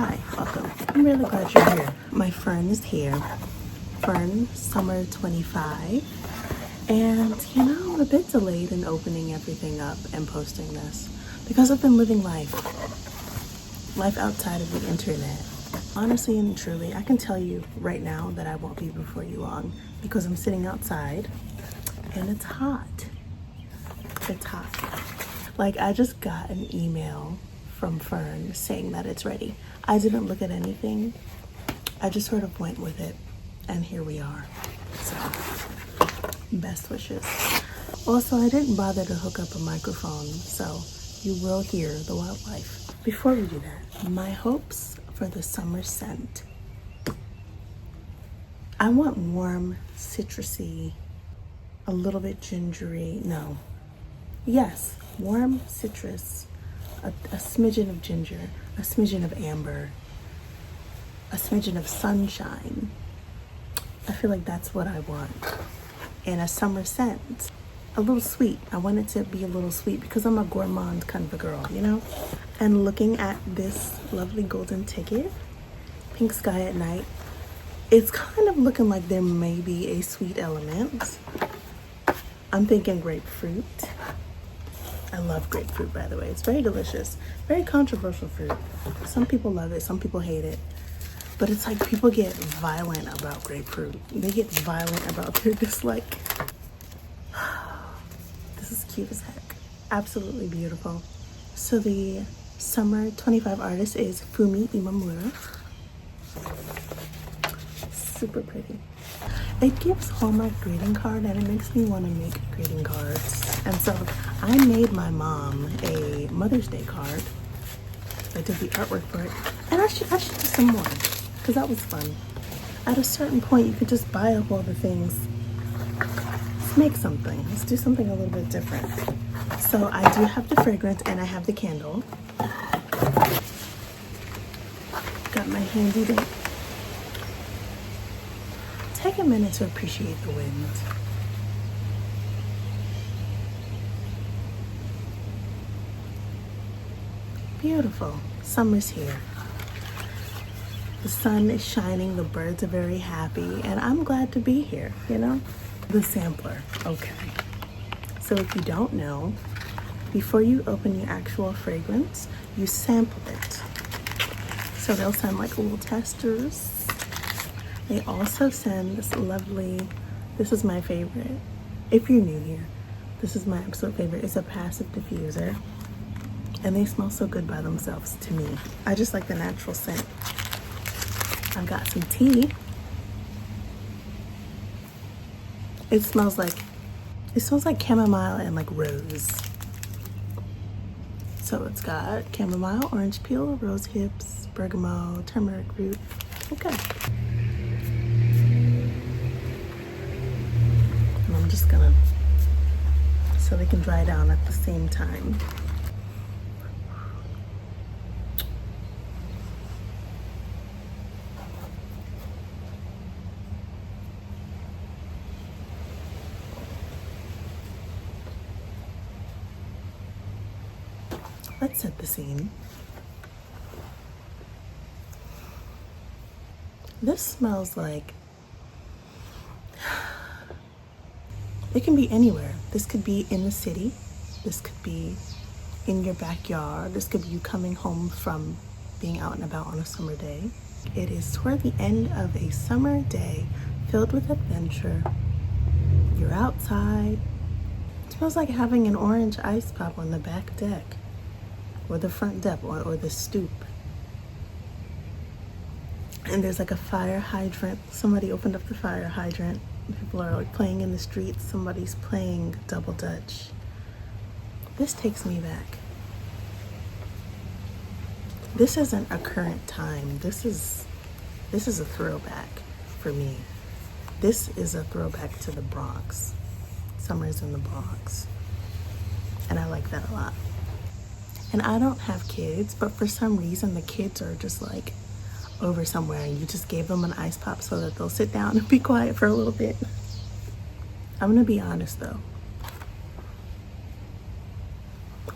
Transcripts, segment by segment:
Hi, welcome. I'm really glad you're here. My friend is here, Ffern Summer 25. And you know, I'm a bit delayed in opening everything up and posting this because I've been living life outside of the internet. Honestly and truly, I can tell you right now that I won't be before you long because I'm sitting outside and it's hot. It's hot. Like, I just got an email from Ffern saying that it's ready. I didn't look at anything. I just sort of went with it, and here we are. So, best wishes. Also, I didn't bother to hook up a microphone, so you will hear the wildlife. Before we do that, my hopes for the summer scent. I want warm, citrusy, a little bit gingery. No. Yes, warm citrus, a smidgen of ginger, a smidgen of amber, a smidgen of sunshine. I feel like that's what I want. And a summer scent, a little sweet. I want it to be a little sweet because I'm a gourmand kind of a girl, you know? And looking at this lovely golden ticket, Pink Sky at Night, it's kind of looking like there may be a sweet element. I'm thinking grapefruit. I love grapefruit, by the way. It's very delicious. Very controversial fruit. Some people love it, some people hate it. But it's like people get violent about grapefruit. They get violent about their dislike. This is cute as heck. Absolutely beautiful. So the Summer 25 artist is Fumi Imamura. Super pretty. It gives Hallmark greeting card and it makes me want to make greeting cards. And so I made my mom a Mother's Day card. I did the artwork for it. And I should do some more because that was fun. At a certain point, you could just buy up all the things. Let's make something. Let's do something a little bit different. So I do have the fragrance and I have the candle. Got my handy dandy. Take a minute to appreciate the wind. Beautiful. Summer's here. The sun is shining, the birds are very happy, and I'm glad to be here, you know? The sampler. Okay. So if you don't know, before you open your actual fragrance, you sample it. So they'll send like little testers. They also send this lovely, this is my favorite. If you're new here, this is my absolute favorite. It's a passive diffuser. And they smell so good by themselves to me. I just like the natural scent. I've got some tea. It smells like chamomile and like rose. So it's got chamomile, orange peel, rose hips, bergamot, turmeric root. Okay. And I'm just gonna, so they can dry down at the same time. Let's set the scene. This smells like, it can be anywhere. This could be in the city. This could be in your backyard. This could be you coming home from being out and about on a summer day. It is toward the end of a summer day filled with adventure. You're outside. It smells like having an orange ice pop on the back deck. Or the front deck, or the stoop. And there's like a fire hydrant. Somebody opened up the fire hydrant. People are like playing in the streets. Somebody's playing double dutch. This takes me back. This isn't a current time. This is a throwback for me. This is a throwback to the Bronx. Summer's in the Bronx. And I like that a lot. And I don't have kids, but for some reason the kids are just like over somewhere and you just gave them an ice pop so that they'll sit down and be quiet for a little bit. I'm gonna be honest though.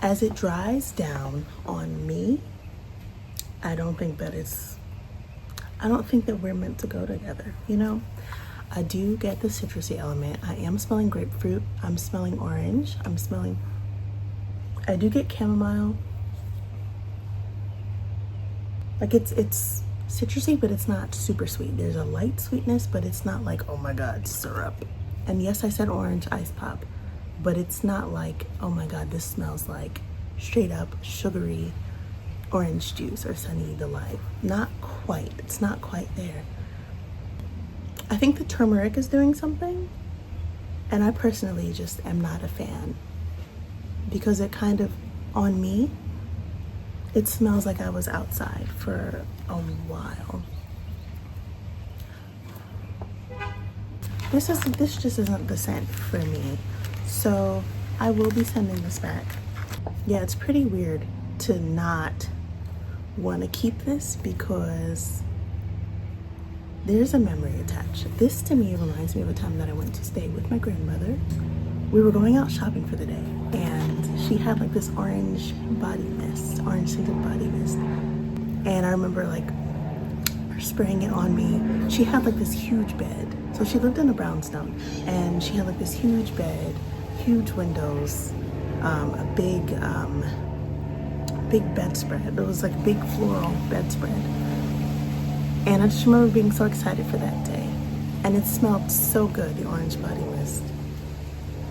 As it dries down on me, I don't think that we're meant to go together, you know? I do get the citrusy element. I am smelling grapefruit. I'm smelling orange. I do get chamomile. Like it's citrusy, but it's not super sweet. There's a light sweetness, but it's not like, oh my God, syrup. And yes, I said orange ice pop, but it's not like, oh my God, this smells like straight up sugary orange juice or Sunny Delight. Not quite. It's not quite there. I think the turmeric is doing something, and I personally just am not a fan because it kind of, on me, it smells like I was outside for a while. This just isn't the scent for me, so I will be sending this back. Yeah, it's pretty weird to not want to keep this because there's a memory attached. This to me reminds me of a time that I went to stay with my grandmother. We were going out shopping for the day, and she had like this orange scented body mist. And I remember like her spraying it on me. She had like this huge bed. So she lived in a brownstone, and she had like this huge bed, huge windows, a big bedspread. It was like a big floral bedspread. And I just remember being so excited for that day. And it smelled so good, the orange body mist.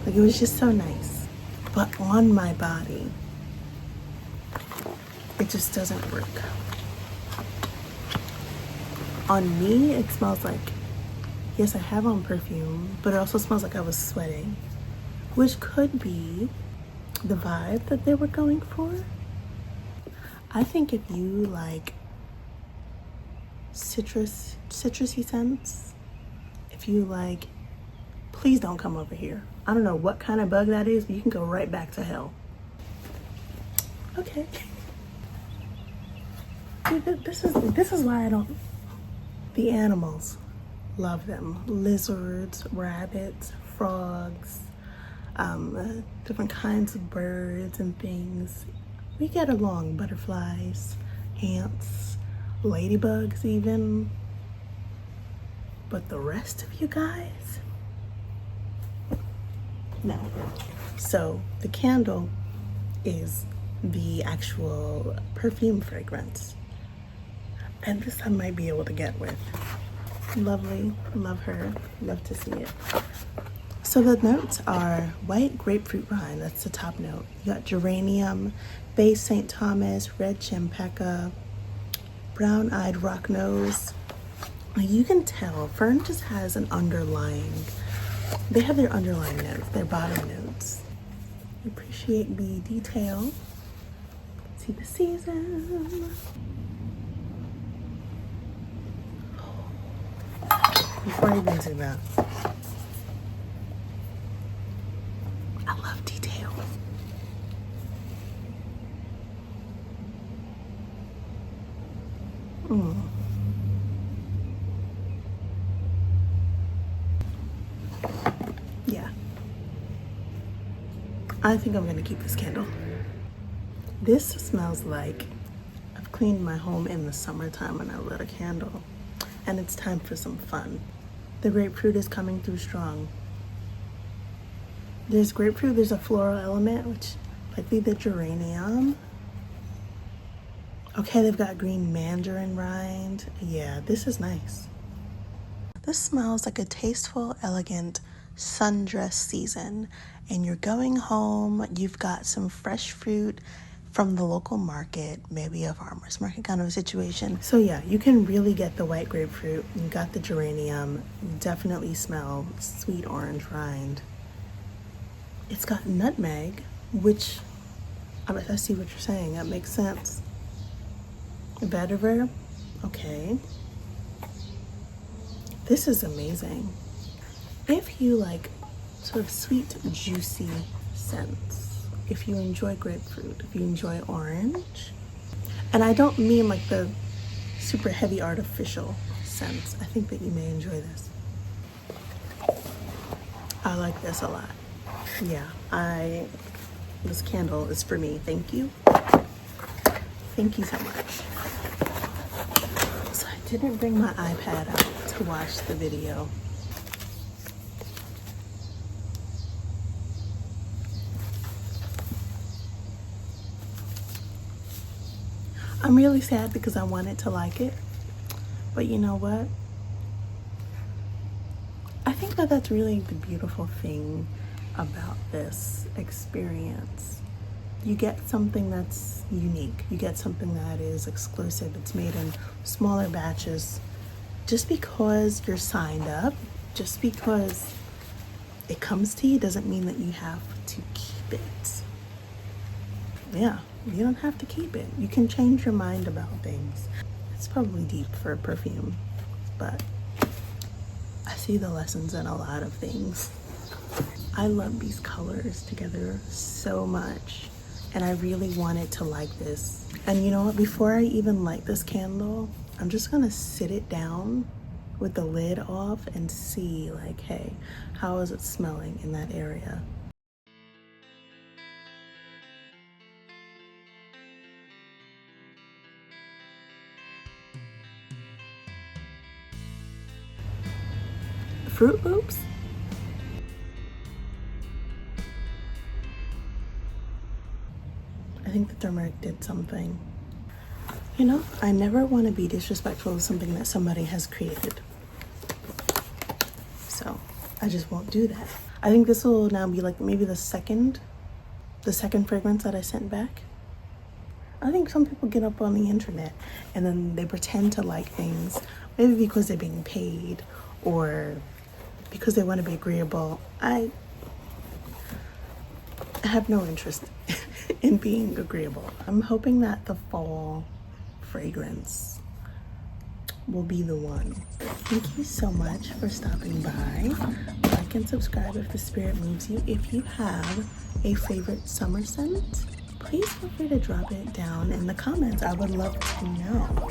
Like, it was just so nice. But on my body, it just doesn't work. On me, it smells like, yes, I have on perfume, but it also smells like I was sweating, which could be the vibe that they were going for. I think if you like citrusy scents, if you like, please don't come over here. I don't know what kind of bug that is, but you can go right back to hell. Okay. This is why I don't. The animals, love them. Lizards, rabbits, frogs, different kinds of birds and things. We get along. Butterflies, ants, ladybugs even. But the rest of you guys, no. So the candle is the actual perfume fragrance, and this I might be able to get with. Lovely, love her, love to see it. So the notes are white grapefruit rind, that's the top note. You got geranium, base St. Thomas, red champaca, brown-eyed rock nose. You can tell Ffern just has an underlying, they have their underlying notes, their bottom notes. Appreciate the detail. See the season. Before I even do that, I love detail. Yeah. I think I'm gonna keep this candle. This smells like I've cleaned my home in the summertime when I lit a candle, and it's time for some fun. The grapefruit is coming through strong. There's grapefruit, there's a floral element, which likely the geranium. Okay, they've got green mandarin rind. Yeah, this is nice. This smells like a tasteful, elegant sundress season, and you're going home, you've got some fresh fruit from the local market, maybe a farmer's market kind of a situation. So yeah, you can really get the white grapefruit, you got the geranium, you definitely smell sweet orange rind. It's got nutmeg, which, I see what you're saying, that makes sense. Vetiver, okay. This is amazing. If you like sort of sweet, juicy scents, if you enjoy grapefruit, if you enjoy orange, and I don't mean like the super heavy artificial scents, I think that you may enjoy this. I like this a lot. Yeah, this candle is for me. Thank you. Thank you so much. didn't bring my iPad out to watch the video. I'm really sad because I wanted to like it, but you know what? I think that that's really the beautiful thing about this experience. You get something that's unique. You get something that is exclusive. It's made in smaller batches. Just because you're signed up, just because it comes to you doesn't mean that you have to keep it. Yeah, you don't have to keep it. You can change your mind about things. It's probably deep for a perfume, but I see the lessons in a lot of things. I love these colors together so much, and I really wanted to like this. And you know what, before I even light this candle, I'm just gonna sit it down with the lid off and see, like, hey, how is it smelling in that area? Fruit Loops? I think the turmeric did something. You know, I never want to be disrespectful of something that somebody has created. So I just won't do that. I think this will now be like maybe the second fragrance that I sent back. I think some people get up on the internet and then they pretend to like things, maybe because they're being paid or because they want to be agreeable. I have no interest in being agreeable. I'm hoping that the fall fragrance will be the one. Thank you so much for stopping by. Like and subscribe if the spirit moves you. If you have a favorite summer scent, please feel free to drop it down in the comments. I would love to know.